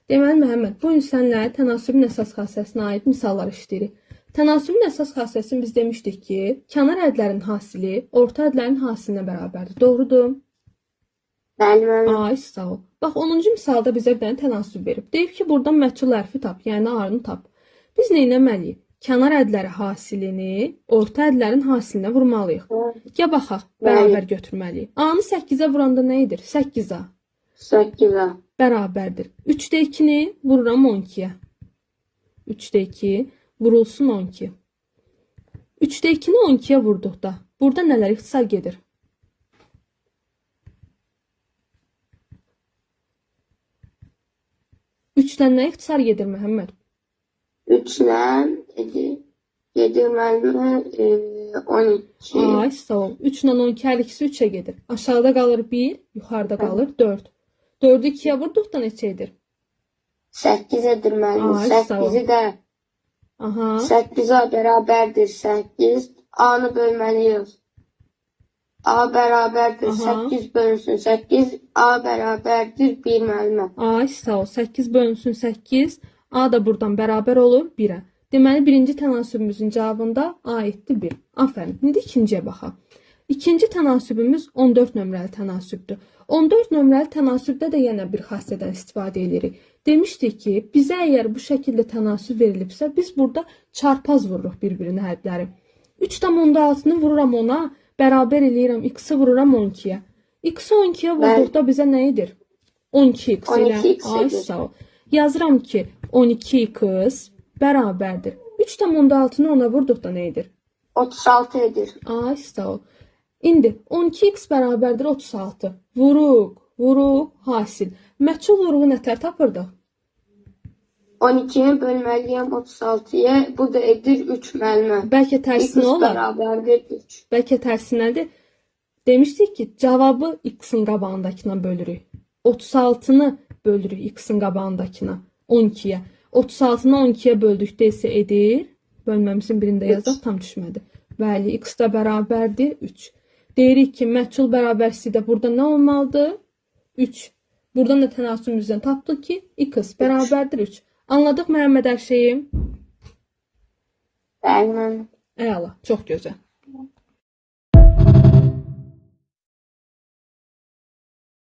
Deməli, Məhəmməd, bu gün sənlə tənasübün əsas xassəsinə aid misallar işləyirik. Tənasübün əsas xassəsini biz demişdik ki, kənar ədlərin hasili orta ədlərin hasilinə bərabərdir. Doğrudur? Bəli, müəllim. Ay, sağ ol. Bax, 10-cu misalda bizə bir dənə tənasüb verib. Deyib ki, buradan məchul hərfi tap, yəni A-nı tap. Biz nə etməliyik? Kənar ədləri hasilini orta ədlərin hasilinə vurmalıyıq. Ya baxaq, bərabər götürməliyik. A-nı 8-ə vuranda nə edir? 8A 8-ə. bərabərdir. 3-də 2-ni vururam 12-yə. 3-də 2 vurulsun 12. 3-də 2-ni 12-yə vurduqda burada nələr ixtisar gedir? 3-dən nə ixtisar gedir, Məhəmməd? 3-lə gedir müəllimə 12. Ay, sağ ol. 3 ilə 12 hər ikisi 3-ə gedir. Aşağıda qalır 1, yuxarıda qalır 4. 4-ü 2-yə vurduqda neçə edir? 8 edir müəllim. Ay, sağ ol. 8-i də Aha. 8-ə bərabərdir 8. A-nı bölməliyik. A bərabərdir Aha. 8 bölünsün 8. A bərabərdir 1 müəllimə. Ay, sağ ol. 8 bölünsün 8. A da buradan bərabər olur 1-ə. Deməli, birinci tənasübümüzün cavabında A etdi 1. Afərin. İndi ikinciyə baxaq. İkinci tənasübümüz 14 nömrəli tənasübdür. 14 nömrəli tənasübdə də yenə bir xassədən istifadə edirik. Demişdik ki, bizə əgər bu şəkildə tənasüb verilibsə, biz burada çarpaz vururuq bir-birinə hədləri. 3,6-nı vururam ona, bərabər eləyirəm, x-i vururam 12-yə. X-i 12-yə vurduqda bizə nə edir? 12x ilə. 12x Ay, edir. sağ ol. Yazıram ki, 12x bərabərdir. 3,6-nı ona vurduqda nə edir? 36 edir. Ay, sağ ol. İndi 12x bərabərdir 36. Vuruq, hasil. Məchul vuruğu nətər tapırdıq? 12-yə bölməliyəm 36-yə. Bu da edir 3 müəllimə. Bəlkə tərsinə X olar. bərabərdir 3. Bəlkə tərsinədir. Demişdik ki, cavabı x-in qabağındakına bölürük. 36-nı bölürük x-in qabağındakına 12-yə. 36-nı 12-yə böldükdə isə edir. Bölməmizin birində yazaq, tam düşmədi. Bəli, x da bərabərdir 3. Deyirik ki, məchul bərabərsi də burada nə olmalıdır? 3. Buradan da tənasübümüzdən tapdıq ki, x bərabərdir 3. Anladıq Məhəmməd hər şeyi? Bəli, müəllim. Əla, çox gözəl.